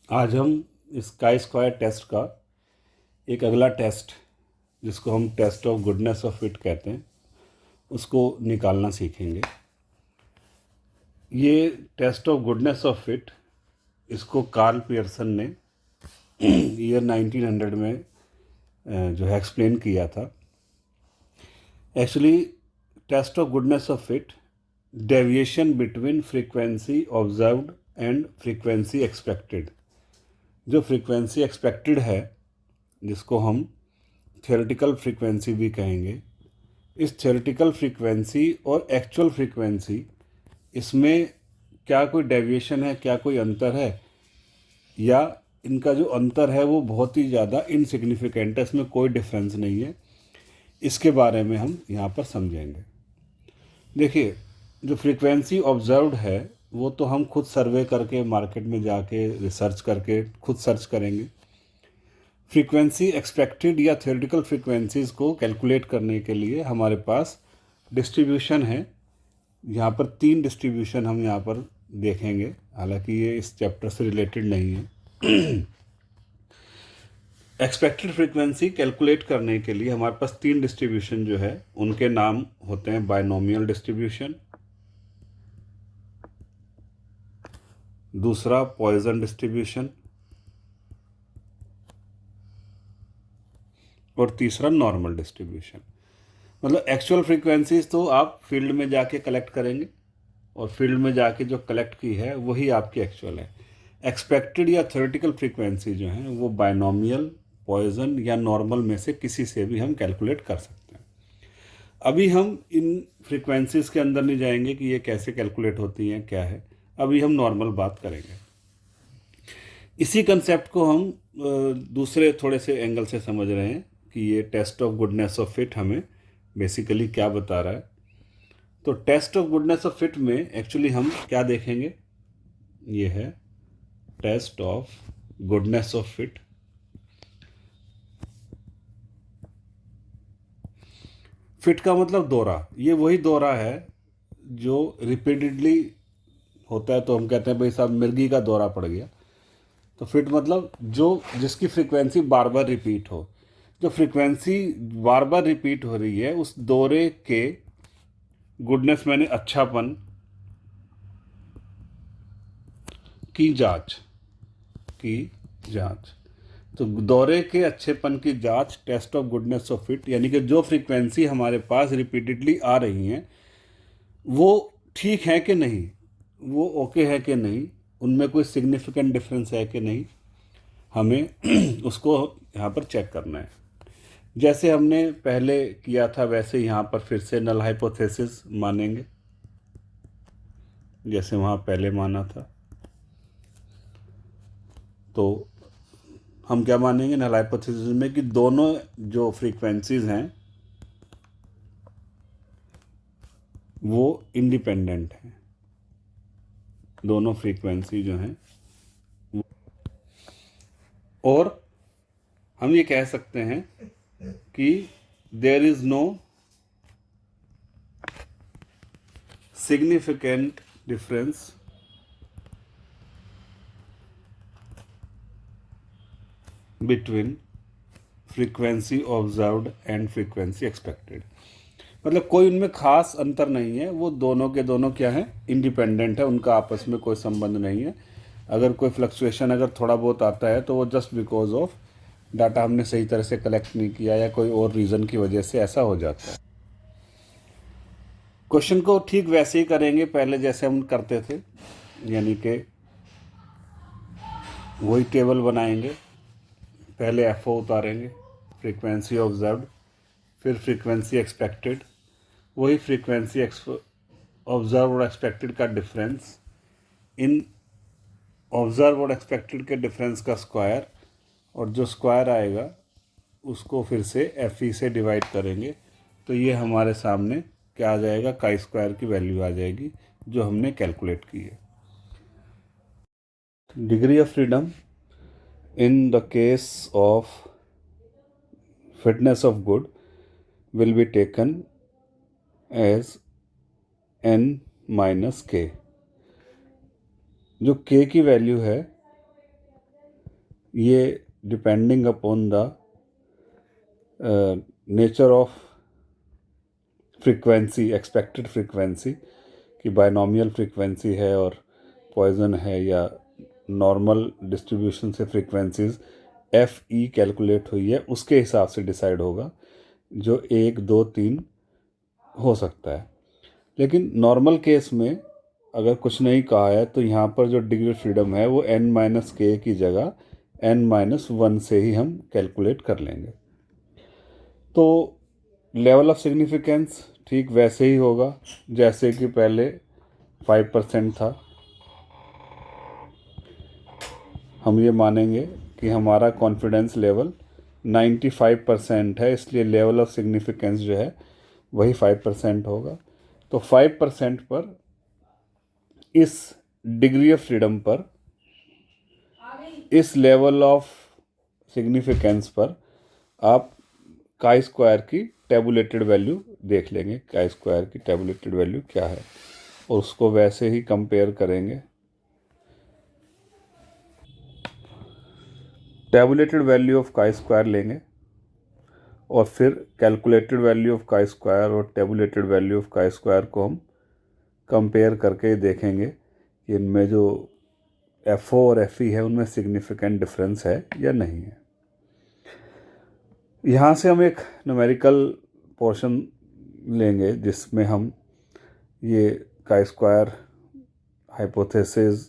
आज हम इस काई स्क्वायर टेस्ट का एक अगला टेस्ट, जिसको हम test of goodness of fit कहते हैं, उसको निकालना सीखेंगे। ये test of goodness of fit, इसको कार्ल पियर्सन ने ईयर 1900 में जो है एक्सप्लेन किया था। Actually test of goodness of fit deviation between frequency observed and frequency expected. जो फ्रीक्वेंसी एक्सपेक्टेड है, जिसको हम थियोरेटिकल फ्रीक्वेंसी भी कहेंगे, इस थियोरेटिकल फ्रीक्वेंसी और एक्चुअल फ्रीक्वेंसी, इसमें क्या कोई डेविएशन है, क्या कोई अंतर है, या इनका जो अंतर है वो बहुत ही ज़्यादा इनसिग्निफिकेंट है, इसमें कोई डिफरेंस नहीं है। इसके बारे में हम यहाँ पर समझेंगे। देखिए, जो फ्रीक्वेंसी ऑब्जर्व्ड है वो तो हम खुद सर्वे करके मार्केट में जाके रिसर्च करके खुद सर्च करेंगे। फ्रीक्वेंसी एक्सपेक्टेड या थ्योरेटिकल फ्रीक्वेंसीज़ को कैलकुलेट करने के लिए हमारे पास डिस्ट्रीब्यूशन है। यहाँ पर 3 डिस्ट्रीब्यूशन हम यहाँ पर देखेंगे, हालांकि ये इस चैप्टर से रिलेटेड नहीं है। एक्सपेक्टेड फ्रीक्वेंसी कैलकुलेट करने के लिए हमारे पास 3 डिस्ट्रीब्यूशन जो है उनके नाम होते हैं बायनोमियल डिस्ट्रीब्यूशन, दूसरा पॉइजन डिस्ट्रीब्यूशन और तीसरा नॉर्मल डिस्ट्रीब्यूशन। मतलब एक्चुअल फ्रीक्वेंसीज तो आप फील्ड में जाके कलेक्ट करेंगे और फील्ड में जाके जो कलेक्ट की है वही आपकी एक्चुअल है। एक्सपेक्टेड या थ्योरेटिकल फ्रीक्वेंसी जो है वो बायनोमियल, पॉइजन या नॉर्मल में से किसी से भी हम कैलकुलेट कर सकते हैं। अभी हम इन फ्रीक्वेंसीज के अंदर नहीं जाएंगे कि ये कैसे कैलकुलेट होती हैं, क्या है। अभी हम नॉर्मल बात करेंगे। इसी कंसेप्ट को हम दूसरे थोड़े से एंगल से समझ रहे हैं कि ये test of goodness of fit हमें बेसिकली क्या बता रहा है। तो test of goodness of fit में एक्चुअली हम क्या देखेंगे, ये है test of goodness of fit. Fit का मतलब दोहरा, ये वही दोहरा है जो रिपीटेडली होता है, तो हम कहते हैं भाई साहब मिर्गी का दौरा पड़ गया। तो फिट मतलब जो जिसकी फ्रीक्वेंसी बार बार रिपीट हो। जो फ्रीक्वेंसी बार बार रिपीट हो रही है उस दौरे के गुडनेस मैंने अच्छापन की जांच। तो दौरे के अच्छेपन की जांच test of goodness of fit, यानी कि जो फ्रीक्वेंसी हमारे पास रिपीटेडली आ रही हैं वो ठीक है कि नहीं, वो ओके है कि नहीं, उनमें कोई सिग्निफिकेंट डिफरेंस है कि नहीं, हमें उसको यहाँ पर चेक करना है। जैसे हमने पहले किया था वैसे यहाँ पर फिर से नल हाइपोथेसिस मानेंगे, जैसे वहाँ पहले माना था। तो हम क्या मानेंगे नल हाइपोथेसिस में कि दोनों जो फ्रीक्वेंसीज हैं वो इंडिपेंडेंट हैं, दोनों फ्रीक्वेंसी जो हैं। और हम ये कह सकते हैं कि there is no significant difference between frequency observed and frequency expected. मतलब कोई उनमें खास अंतर नहीं है, वो दोनों के दोनों क्या हैं, इंडिपेंडेंट है, उनका आपस में कोई संबंध नहीं है। अगर कोई फ्लक्चुएशन अगर थोड़ा बहुत आता है तो वो जस्ट बिकॉज ऑफ डाटा हमने सही तरह से कलेक्ट नहीं किया या कोई और रीज़न की वजह से ऐसा हो जाता है। क्वेश्चन को ठीक वैसे ही करेंगे पहले जैसे हम करते थे, यानी कि वही टेबल बनाएंगे। पहले एफ ओ उतारेंगे, फ्रीक्वेंसी ऑब्जर्व्ड, फिर फ्रीक्वेंसी एक्सपेक्टेड, वही फ्रीक्वेंसी ऑब्जर्व और एक्सपेक्टेड का डिफरेंस, इन ऑब्जर्व और एक्सपेक्टेड के डिफरेंस का स्क्वायर, और जो स्क्वायर आएगा उसको फिर से एफ ई से डिवाइड करेंगे। तो ये हमारे सामने क्या आ जाएगा, काई स्क्वायर की वैल्यू आ जाएगी जो हमने कैलकुलेट की है। Degree of freedom in the case of fitness of good will be taken as n minus के। जो k की वैल्यू है ये depending upon the nature of frequency, expected frequency, कि बायनॉमियल फ्रीक्वेंसी है और पॉइजन है या नॉर्मल डिस्ट्रीब्यूशन से फ्रीक्वेंसीज एफ ई कैलकुलेट हुई है, उसके हिसाब से डिसाइड होगा, जो 1 2 3 हो सकता है। लेकिन नॉर्मल केस में अगर कुछ नहीं कहा है तो यहाँ पर जो डिग्री फ्रीडम है वो n-k की जगह n-1 से ही हम कैलकुलेट कर लेंगे। तो लेवल ऑफ सिग्निफिकेंस ठीक वैसे ही होगा जैसे कि पहले 5% था। हम ये मानेंगे कि हमारा कॉन्फिडेंस लेवल 95% है, इसलिए लेवल ऑफ सिग्निफिकेंस जो है वही 5% होगा। तो 5% पर, इस डिग्री ऑफ फ्रीडम पर, इस लेवल ऑफ सिग्निफिकेंस पर आप काई स्क्वायर की टेबुलेटेड वैल्यू देख लेंगे, काई स्क्वायर की टेबुलेटेड वैल्यू क्या है, और उसको वैसे ही कंपेयर करेंगे। Tabulated value of chi square लेंगे और फिर calculated value of chi square और tabulated value of chi square को हम कंपेयर करके देखेंगे कि इनमें जो एफ ओ और एफ ई है उनमें सिग्निफिकेंट डिफरेंस है या नहीं है। यहाँ से हम एक न्यूमेरिकल पोर्शन लेंगे जिसमें हम ये chi square, hypothesis,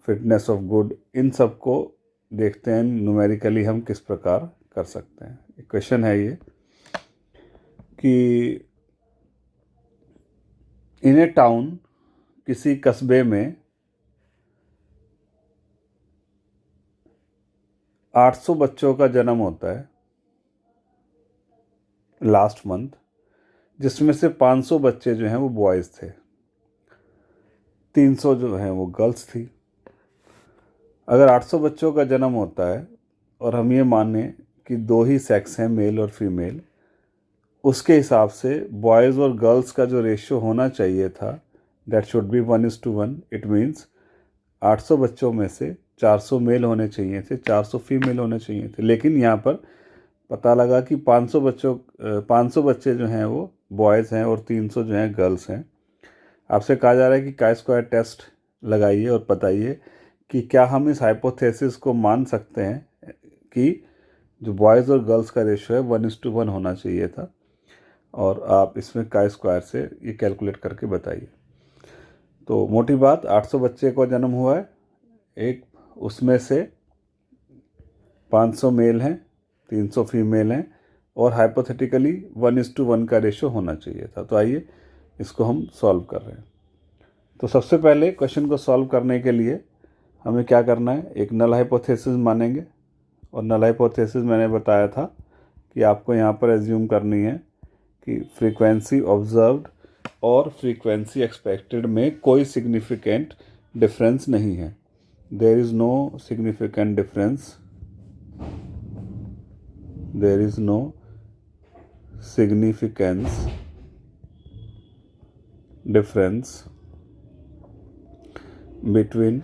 fitness of good, इन सब को देखते हैं न्यूमेरिकली हम किस प्रकार कर सकते हैं। क्वेश्चन है ये कि इन ए टाउन, किसी कस्बे में 800 बच्चों का जन्म होता है लास्ट मंथ, जिसमें से 500 बच्चे जो हैं वो बॉयज़ थे, 300 जो हैं वो गर्ल्स थी। अगर 800 बच्चों का जन्म होता है और हम ये माने कि 2 ही सेक्स हैं, मेल और फीमेल, उसके हिसाब से बॉयज़ और गर्ल्स का जो रेशियो होना चाहिए था that should be 1:1। It means 800 बच्चों में से 400 मेल होने चाहिए थे, 400 फीमेल होने चाहिए थे। लेकिन यहाँ पर पता लगा कि 500 बच्चे जो हैं वो बॉयज़ हैं और 300 जो हैं गर्ल्स हैं। आपसे कहा जा रहा है कि काई स्क्वायर टेस्ट लगाइए और बताइए कि क्या हम इस हाइपोथेसिस को मान सकते हैं कि जो बॉयज़ और गर्ल्स का रेशियो है 1:1 होना चाहिए था, और आप इसमें काई स्क्वायर से ये कैलकुलेट करके बताइए। तो मोटी बात, 800 बच्चे को जन्म हुआ है, एक उसमें से 500 मेल हैं, 300 फीमेल हैं, और हाइपोथेटिकली 1:1 का रेशियो होना चाहिए था। तो आइए इसको हम सॉल्व कर रहे हैं। तो सबसे पहले क्वेश्चन को सॉल्व करने के लिए हमें क्या करना है, एक नल हाइपोथेसिस मानेंगे। और नल हाइपोथेसिस मैंने बताया था कि आपको यहाँ पर एज्यूम करनी है कि फ्रीक्वेंसी ऑब्जर्व्ड और फ्रीक्वेंसी एक्सपेक्टेड में कोई सिग्निफिकेंट डिफरेंस नहीं है। There is no significant difference, there is no significance difference between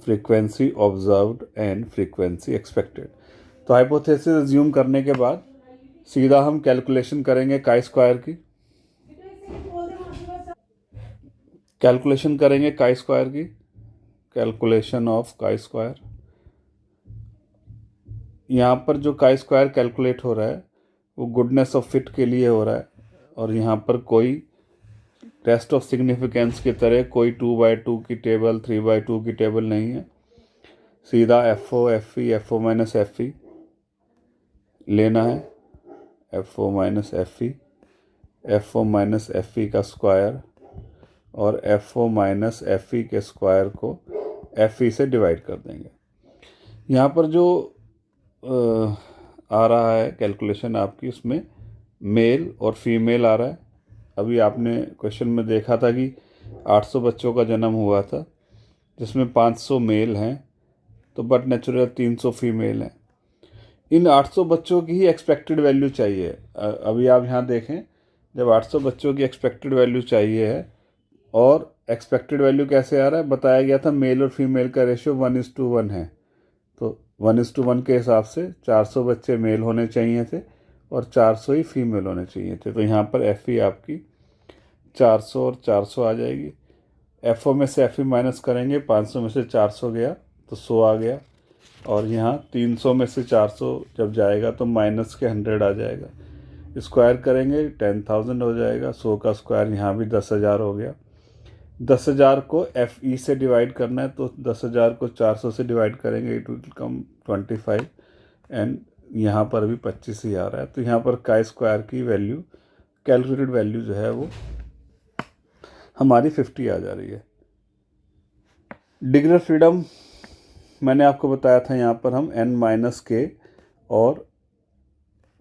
frequency observed and frequency expected. तो हाइपोथेसिस एज्यूम करने के बाद सीधा हम कैलकुलेशन करेंगे काई स्क्वायर की, कैलकुलेशन करेंगे काई स्क्वायर की, कैलकुलेशन ऑफ काई स्क्वायर। यहाँ पर जो काई स्क्वायर कैलकुलेट हो रहा है वो गुडनेस ऑफ फिट के लिए हो रहा है, और यहाँ पर कोई टेस्ट ऑफ सिग्निफिकेंस की तरह कोई 2/2 की टेबल, 3/2 की टेबल नहीं है। सीधा F O F E, F O minus F E लेना है, F O minus F E, F O minus F E का स्क्वायर, और F O minus F E के स्क्वायर को एफ ई से डिवाइड कर देंगे। यहाँ पर जो आ रहा है कैलकुलेशन आपकी, उसमें मेल और फीमेल आ रहा है। अभी आपने क्वेश्चन में देखा था कि 800 बच्चों का जन्म हुआ था जिसमें 500 मेल हैं, तो बट नेचुरल 300 फीमेल हैं। इन 800 बच्चों की ही एक्सपेक्टेड वैल्यू चाहिए। अभी आप यहाँ देखें, जब 800 बच्चों की एक्सपेक्टेड वैल्यू चाहिए है, और एक्सपेक्टेड वैल्यू कैसे आ रहा है, बताया गया था मेल और फीमेल का रेशियो 1:1 है। तो 1:1 के हिसाब से 400 बच्चे मेल होने चाहिए थे और 400 ही फीमेल होने चाहिए थे। तो यहाँ पर FE आपकी 400 और 400 आ जाएगी। FO में से FE माइनस करेंगे, 500 में से 400 गया तो 100 आ गया, और यहाँ 300 में से 400 जब जाएगा तो माइनस के 100 आ जाएगा। स्क्वायर करेंगे 10,000 हो जाएगा। 100 का स्क्वायर यहाँ भी 10,000 हो गया। 10,000 को FE से डिवाइड करना है, तो 10,000 को 400 से डिवाइड करेंगे, इट विल कम 25, एंड यहाँ पर भी 25 ही आ रहा है। तो यहाँ पर का स्क्वायर की वैल्यू, कैलकुलेटेड वैल्यू जो है वो हमारी 50 आ जा रही है। डिग्री ऑफ फ्रीडम मैंने आपको बताया था, यहाँ पर हम n-k और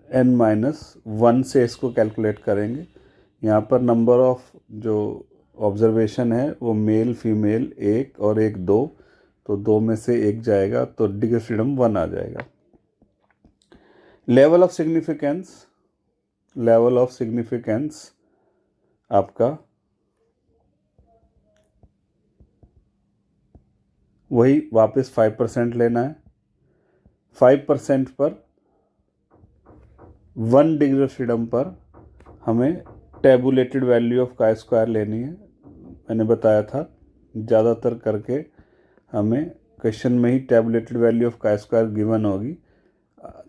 n-1 से इसको कैलकुलेट करेंगे। यहाँ पर नंबर ऑफ जो ऑब्जर्वेशन है वो मेल फीमेल 1 और 1 2, तो 2 में से 1 जाएगा तो डिग्री ऑफ फ्रीडम 1 आ जाएगा। लेवल ऑफ सिग्निफिकेंस आपका वही वापस 5% लेना है। 5% पर 1 डिग्री ऑफ फ्रीडम पर हमें टेबुलेटेड वैल्यू ऑफ का स्क्वायर लेनी है। मैंने बताया था ज़्यादातर करके हमें क्वेश्चन में ही टेबुलेटेड वैल्यू ऑफ का स्क्वायर गिवन होगी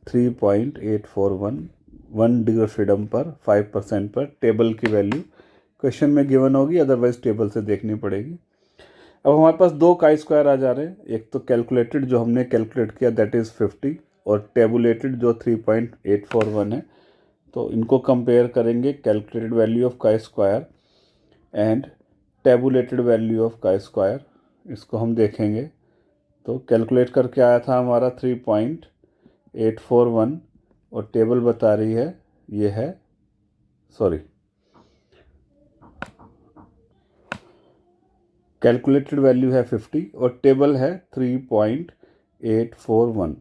3.841। 1 डिग्री ऑफ फ्रीडम पर 5% पर टेबल की वैल्यू क्वेश्चन में गिवन होगी, अदरवाइज टेबल से देखनी पड़ेगी। अब हमारे पास 2 का स्क्वायर आ जा रहे हैं, एक तो कैलकुलेटेड जो हमने कैलकुलेट किया दैट इज़ 50, और टेबुलेटेड जो 3.841 है। तो इनको कंपेयर करेंगे, कैलकुलेटेड वैल्यू ऑफ का square and tabulated value of का स्क्वायर, इसको हम देखेंगे। तो कैलकुलेट करके आया था हमारा 3.841 और टेबल बता रही है ये है, कैलकुलेटेड वैल्यू है 50 और टेबल है 3.841।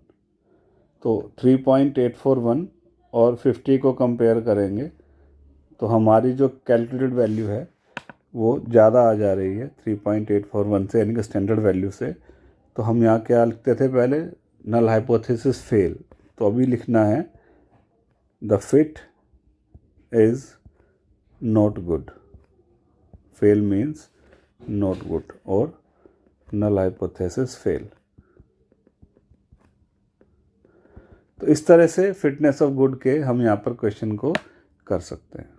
तो 3.841 और 50 को कंपेयर करेंगे तो हमारी जो कैलकुलेटेड वैल्यू है वो ज़्यादा आ जा रही है 3.841 से, यानी कि स्टैंडर्ड वैल्यू से। तो हम यहाँ क्या लिखते थे पहले, नल हाइपोथेसिस फेल। तो अभी लिखना है the fit is not good. Fail means not good और नल हाइपोथेसिस फेल। तो इस तरह से फिटनेस ऑफ गुड के हम यहाँ पर क्वेश्चन को कर सकते हैं।